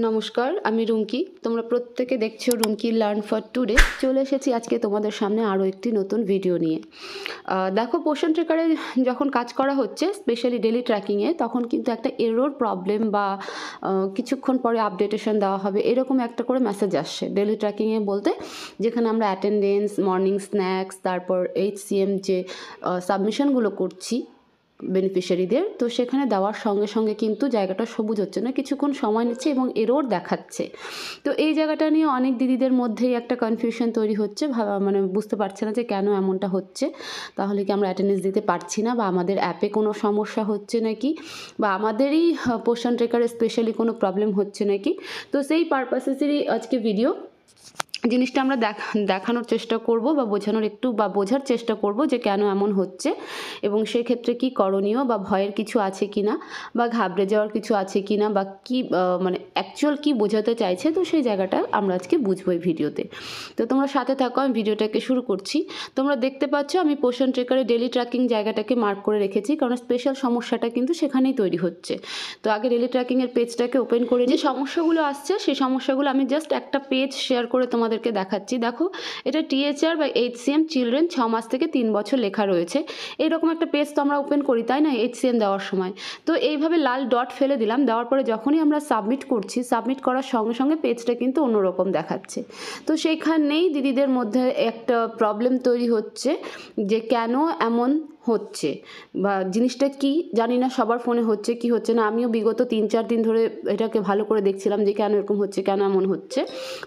নমস্কার, আমি রুমকি। তোমরা প্রত্যেকে দেখছো রুমকি লার্ন ফর টুডে। চলে এসেছি আজকে তোমাদের সামনে আরও একটি নতুন ভিডিও নিয়ে। দেখো, পোষণ ট্র্যাকারে যখন কাজ করা হচ্ছে, স্পেশালি ডেলি ট্র্যাকিংয়ে, তখন কিন্তু একটা এরর প্রবলেম বা কিছুক্ষণ পরে আপডেটেশন দেওয়া হবে এরকম একটা করে মেসেজ আসছে ডেলি ট্র্যাকিংয়ে বলতে, যেখানে আমরা অ্যাটেন্ডেন্স, মর্নিং স্ন্যাক্স, তারপর HCM যে সাবমিশনগুলো করছি বেনিফিশিয়ারিদের, তো সেখানে দেওয়ার সঙ্গে সঙ্গে কিন্তু জায়গাটা সবুজ হচ্ছে না, কিছুক্ষণ সময় নিচ্ছে এবং এরর দেখাচ্ছে। তো এই জায়গাটা নিয়ে অনেক দিদিদের মধ্যেই একটা কনফিউশন তৈরি হচ্ছে, মানে বুঝতে পারছে না যে কেন এমনটা হচ্ছে। তাহলে কি আমরা অ্যাটেন্ডেন্স দিতে পারছি না, বা আমাদের অ্যাপে কোনো সমস্যা হচ্ছে নাকি, বা আমাদেরই পোষণ ট্র্যাকারে স্পেশালি কোনো প্রবলেম হচ্ছে নাকি। তো সেই পারপাসেসেরই আজকে ভিডিও। জিনিসটা আমরা দেখানোর চেষ্টা করব বা বোঝার চেষ্টা করব যে কেন এমন হচ্ছে, এবং সেক্ষেত্রে কি করণীয়, বা ভয়ের কিছু আছে কিনা, বা ঘাবড়ে যাওয়ার কিছু আছে কিনা, বা কি মানে অ্যাকচুয়াল কি বোঝাতে চাইছে। তো সেই জায়গাটা আমরা আজকে বুঝবো এই ভিডিওতে। তো তোমরা সাথে থাকো, আমি ভিডিওটাকে শুরু করছি। তোমরা দেখতে পাচ্ছ আমি পোষণ ট্র্যাকারে ডেলি ট্র্যাকিং জায়গাটাকে মার্ক করে রেখেছি, কারণ স্পেশাল সমস্যাটা কিন্তু সেখানেই তৈরি হচ্ছে। তো আগে ডেলি ট্র্যাকিংয়ের পেজটাকে ওপেন করে যে সমস্যাগুলো আসছে সেই সমস্যাগুলো আমি জাস্ট একটা পেজ শেয়ার করে তোমাদেরকে দেখাচ্ছি। দেখো, এটা THR বা HCM চিলড্রেন 6 মাস থেকে 3 বছর লেখা রয়েছে। এইরকম একটা পেজ তো আমরা ওপেন করি, তাই না, HCM দেওয়ার সময়। তো এইভাবে লাল ডট ফেলে দিলাম, দেওয়ার পরে যখনই আমরা সাবমিট করছি, সাবমিট করার সঙ্গে সঙ্গে পেজটা কিন্তু অন্যরকম দেখাচ্ছে। তো সেইখানেই দিদিদের মধ্যে একটা প্রবলেম তৈরি হচ্ছে যে কেন এমন হচ্ছে, বা জিনিসটা কি জানি না, সবার ফোনে হচ্ছে কি হচ্ছে না। আমিও বিগত 3-4 দিন ধরে এটাকে ভালো করে দেখছিলাম যে কেন এরকম হচ্ছে, কেন এমন হচ্ছে।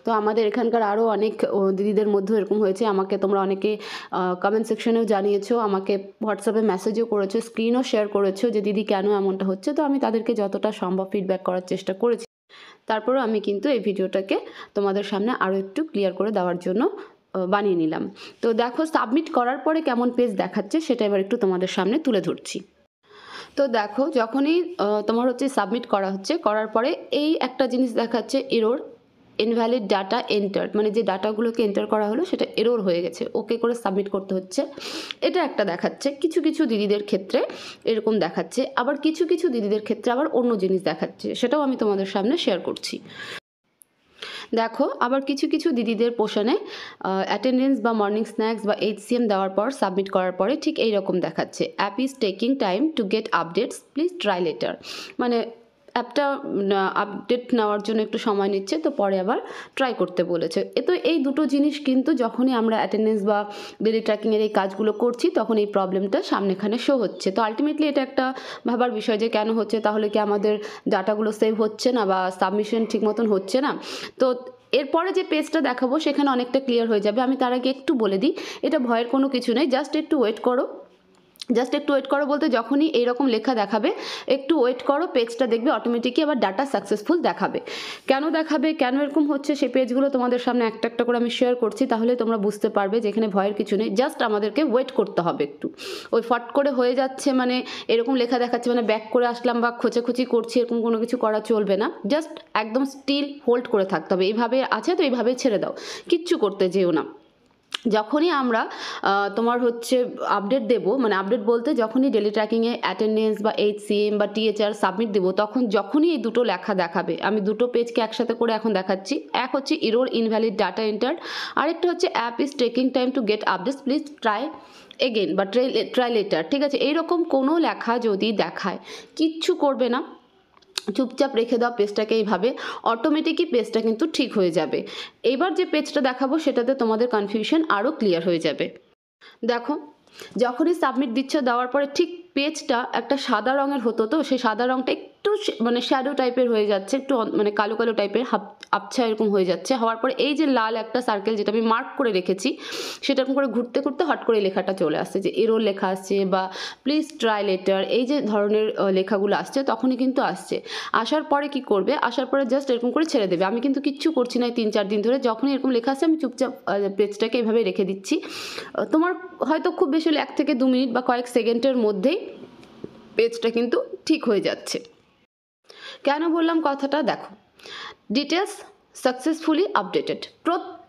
তো আমাদের এখানকার আরও অনেক দিদিদের মধ্যেও এরকম হয়েছে। আমাকে তোমরা অনেকে কমেন্ট সেকশনেও জানিয়েছো, আমাকে হোয়াটসঅ্যাপে মেসেজও করেছো, স্ক্রিনও শেয়ার করেছো যে দিদি কেন এমনটা হচ্ছে। তো আমি তাদেরকে যতটা সম্ভব ফিডব্যাক করার চেষ্টা করেছি। তারপরেও আমি কিন্তু এই ভিডিওটাকে তোমাদের সামনে আরও একটু ক্লিয়ার করে দেওয়ার জন্য বানিয়ে নিলাম। তো দেখো, সাবমিট করার পরে কেমন পেজ দেখাচ্ছে সেটা এবার একটু তোমাদের সামনে তুলে ধরছি। তো দেখো, যখনই তোমার হচ্ছে সাবমিট করা হচ্ছে, করার পরে এই একটা জিনিস দেখাচ্ছে, এরর ইনভ্যালিড ডাটা এন্টার্ড, মানে যে ডাটাগুলোকে এন্টার করা হলো সেটা এরর হয়ে গেছে, ওকে করে সাবমিট করতে হচ্ছে। এটা একটা দেখাচ্ছে। কিছু কিছু দিদিদের ক্ষেত্রে এরকম দেখাচ্ছে, আবার কিছু কিছু দিদিদের ক্ষেত্রে আবার অন্য জিনিস দেখাচ্ছে, সেটাও আমি তোমাদের সামনে শেয়ার করছি। দেখো, আবার কিছু কিছু দিদিদের পোষণে অ্যাটেন্ডেন্স বা মর্নিং স্ন্যাক্স বা HCM দেওয়ার পর সাবমিট করার পরে ঠিক এই রকম দেখাচ্ছে, app is taking time to get updates, please try letter. মানে অ্যাপটা আপডেট নেওয়ার জন্য একটু সময় নিচ্ছে, তো পরে আবার ট্রাই করতে বলেছে। তো এই দুটো জিনিস কিন্তু যখনই আমরা অ্যাটেন্ডেন্স বা ডেলি ট্র্যাকিংয়ের এই কাজগুলো করছি, তখন এই প্রবলেমটা সামনেখানে শো হচ্ছে। তো আলটিমেটলি এটা একটা ভাবার বিষয় যে কেন হচ্ছে, তাহলে কি আমাদের ডাটাগুলো সেভ হচ্ছে না, বা সাবমিশন ঠিক মতন হচ্ছে না। তো এরপরে যে পেজটা দেখাবো সেখানে অনেকটা ক্লিয়ার হয়ে যাবে। আমি তার আগে একটু বলে দিই, এটা ভয়ের কোনো কিছু নেই, জাস্ট একটু ওয়েট করো। বলতে যখনই এইরকম লেখা দেখাবে, একটু ওয়েট করো, পেজটা দেখবে অটোমেটিকই আবার ডাটা সাকসেসফুল দেখাবে। কেন এরকম হচ্ছে সেই পেজগুলো তোমাদের সামনে একটা একটা করে আমি শেয়ার করছি, তাহলে তোমরা বুঝতে পারবে যে এখানে ভয়ের কিছু নেই। জাস্ট আমাদেরকে ওয়েট করতে হবে একটু। ওই ফট করে হয়ে যাচ্ছে, মানে এরকম লেখা দেখাচ্ছে, মানে ব্যাক করে আসলাম বা খোঁচাখুচি করছি, এরকম কোনো কিছু করা চলবে না। জাস্ট একদম স্টিল হোল্ড করে থাকতে হবে। এইভাবে আছে তো এইভাবেই ছেড়ে দাও, কিচ্ছু করতে যেও না। যখনই আমরা তোমার হচ্ছে আপডেট দেবো, মানে আপডেট বলতে যখনই ডেলি ট্র্যাকিংয়ে অ্যাটেন্ডেন্স বা HCM বা THR সাবমিট দেবো, তখন যখনই এই দুটো লেখা দেখাবে, আমি দুটো পেজকে একসাথে করে এখন দেখাচ্ছি। এক হচ্ছে এরর ইনভ্যালিড ডাটা এন্টার্ড, আরেকটা হচ্ছে app is taking time to get updates, please try again বা ট্রাই লেটার। ঠিক আছে, এইরকম কোনো লেখা যদি দেখায়, কিচ্ছু করবে না, চুপচাপ রেখে দাও পেজটাকে। এইভাবে অটোমেটিকই পেজটা কিন্তু ঠিক হয়ে যাবে। এবার যে পেজটা দেখাবো সেটাতে তোমাদের কনফিউশন আরও ক্লিয়ার হয়ে যাবে। দেখো, যখনই সাবমিট দিচ্ছ, দেওয়ার পরে ঠিক পেজটা একটা সাদা রঙের হতো, তো সেই সাদা রঙটা একটু মানে শ্যাডো টাইপের হয়ে যাচ্ছে, একটু মানে কালো কালো টাইপের আবছা এরকম হয়ে যাচ্ছে। হওয়ার পরে এই যে লাল একটা সার্কেল যেটা আমি মার্ক করে রেখেছি, সেটা এরকম করে ঘুরতে ঘুরতে হট করে লেখাটা চলে আসছে, যে এরর লেখা আসছে বা প্লিজ ট্রাই লেটার, এই যে ধরনের লেখাগুলো আসছে, তখনই কিন্তু আসছে। আসার পরে কি করবে, আসার পরে জাস্ট এরকম করে ছেড়ে দেবে। আমি কিন্তু কিচ্ছু করছি না 3-4 দিন ধরে। যখনই এরকম লেখা আসছে, আমি চুপচাপ পেজটাকে এইভাবে রেখে দিচ্ছি। তোমার হয়তো খুব বেশি হলে 1 থেকে 2 মিনিট বা কয়েক সেকেন্ডের মধ্যেই পেজটা কিন্তু ঠিক হয়ে যাচ্ছে। কেন বললাম কথাটা, দেখো, ডিটেলস সাকসেসফুলি আপডেটেড,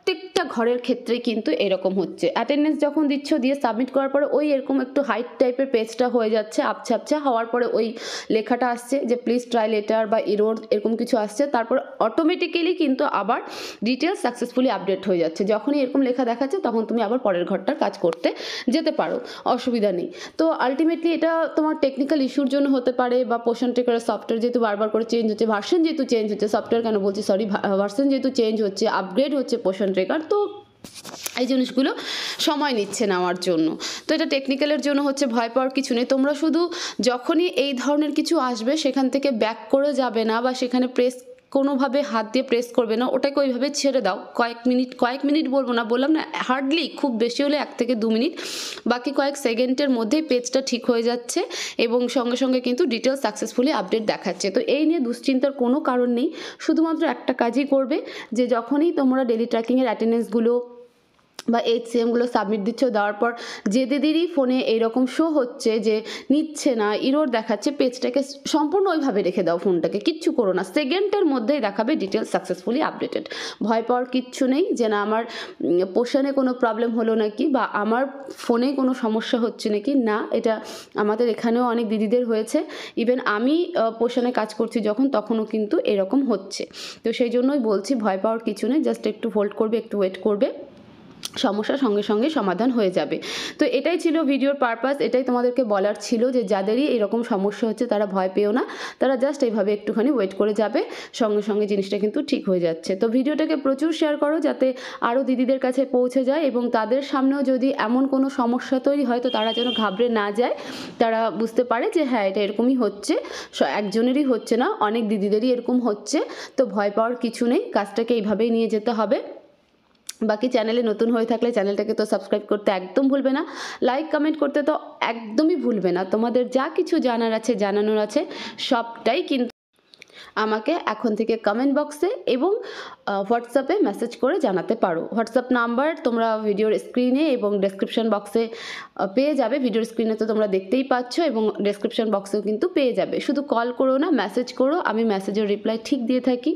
প্রত্যেকটা ঘরের ক্ষেত্রে কিন্তু এরকম হচ্ছে। অ্যাটেন্ডেন্স যখন দিচ্ছ, দিয়ে সাবমিট করার পরে ওই এরকম একটু হাইট টাইপের পেজটা হয়ে যাচ্ছে, আবছা আবছা হওয়ার পরে ওই লেখাটা আসছে যে প্লিজ ট্রাই লেটার বা এরর এরকম কিছু আসছে, তারপর অটোমেটিক্যালি কিন্তু আবার ডিটেলস সাকসেসফুলি আপডেট হয়ে যাচ্ছে। যখনই এরকম লেখা দেখাচ্ছে তখন তুমি আবার পরের ঘরটার কাজ করতে যেতে পারো, অসুবিধা নেই। তো আলটিমেটলি এটা তোমার টেকনিক্যাল ইস্যুর জন্য হতে পারে, বা পোষণ ট্রেকারের সফটওয়্যার যেহেতু বারবার করে চেঞ্জ হচ্ছে, ভার্সন যেহেতু চেঞ্জ হচ্ছে, সফটওয়্যার কেন বলছি সরি, ভার্সন যেহেতু চেঞ্জ হচ্ছে, আপগ্রেড হচ্ছে পোষণ ট্রেকার, তো এই জিনিসগুলো সময় নিচ্ছে নেওয়ার জন্য। তো এটা টেকনিক্যালের জন্য হচ্ছে, ভয় পাওয়ার কিছু নেই। তোমরা শুধু যখনই এই ধরনের কিছু আসবে সেখান থেকে ব্যাক করে যাবে না, বা সেখানে প্রেস কোনোভাবে হাত দিয়ে প্রেস করবে না, ওটাকে ওইভাবে ছেড়ে দাও। কয়েক মিনিট বলবো না, বললাম না, হার্ডলি খুব বেশি হলে 1 থেকে 2 মিনিট, বাকি কয়েক সেকেন্ডের মধ্যেই পেজটা ঠিক হয়ে যাচ্ছে এবং সঙ্গে সঙ্গে কিন্তু ডিটেলস সাকসেসফুলি আপডেট দেখাচ্ছে। তো এই নিয়ে দুশ্চিন্তার কোনো কারণ নেই। শুধুমাত্র একটা কাজই করবে, যে যখনই তোমরা ডেলি ট্র্যাকিংয়ের অ্যাটেন্ডেন্সগুলো বা এইচসিএমগুলো সাবমিট দিচ্ছ, দেওয়ার পর যে দিদিরই ফোনে এইরকম শো হচ্ছে যে নিচ্ছে না, ইরোর দেখাচ্ছে, পেজটাকে সম্পূর্ণ ওইভাবে রেখে দাও, ফোনটাকে কিচ্ছু করো না, সেকেন্ডের মধ্যেই দেখাবে ডিটেলস সাকসেসফুলি আপডেটেড। ভয় পাওয়ার কিচ্ছু নেই যে না আমার পোষণে কোনো প্রবলেম হলো নাকি, বা আমার ফোনে কোনো সমস্যা হচ্ছে নাকি, না, এটা আমাদের এখানেও অনেক দিদিদের হয়েছে। ইভেন আমি পোষণে কাজ করছি যখন, তখনও কিন্তু এরকম হচ্ছে। তো সেই জন্যই বলছি ভয় পাওয়ার কিছু নেই, জাস্ট একটু হোল্ড করবে, একটু ওয়েট করবে, সমস্যার সঙ্গে সঙ্গে সমাধান হয়ে যাবে। তো এটাই ছিল ভিডিওর পারপাস, এটাই তোমাদেরকে বলার ছিল যে যাদেরই এরকম সমস্যা হচ্ছে তারা ভয় পেও না, তারা জাস্ট এইভাবে একটুখানি ওয়েট করে যাবে, সঙ্গে সঙ্গে জিনিসটা কিন্তু ঠিক হয়ে যাচ্ছে। তো ভিডিওটাকে প্রচুর শেয়ার করো যাতে আরও দিদিদের কাছে পৌঁছে যায়, এবং তাদের সামনেও যদি এমন কোনো সমস্যা তৈরি হয় তো তারা যেন ঘাবড়ে না যায়, তারা বুঝতে পারে যে হ্যাঁ এটা এরকমই হচ্ছে, একজনেরই হচ্ছে না, অনেক দিদিদেরই এরকম হচ্ছে। তো ভয় পাওয়ার কিছু নেই, কাজটাকে এইভাবেই নিয়ে যেতে হবে। বাকি চ্যানেলে নতুন হয়ে থাকলে চ্যানেলটাকে তো সাবস্ক্রাইব করতে একদম ভুলবে না, লাইক কমেন্ট করতে তো একদমই ভুলবে না। তোমাদের যা কিছু জানার আছে, জানানোর আছে, সবটাই কিন্তু আমাকে এখন থেকে কমেন্ট বক্সে এবং হোয়াটসঅ্যাপে মেসেজ করে জানাতে পারো। হোয়াটসঅ্যাপ নাম্বার তোমরা ভিডিওর স্ক্রিনে এবং ডেসক্রিপশন বক্সে পেয়ে যাবে। ভিডিওর স্ক্রিনে তো তোমরা দেখতেই পাচ্ছ, এবং ডেসক্রিপশন বক্সেও কিন্তু পেয়ে যাবে। শুধু কল করো না, মেসেজ করো, আমি মেসেজের রিপ্লাই ঠিক দিয়ে থাকি।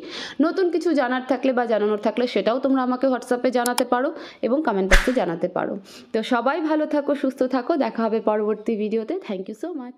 নতুন কিছু জানার থাকলে বা জানানোর থাকলে সেটাও তোমরা আমাকে হোয়াটসঅ্যাপে জানাতে পারো এবং কমেন্ট বক্সে জানাতে পারো। তো সবাই ভালো থাকো, সুস্থ থাকো, দেখা হবে পরবর্তী ভিডিওতে। Thank you so much.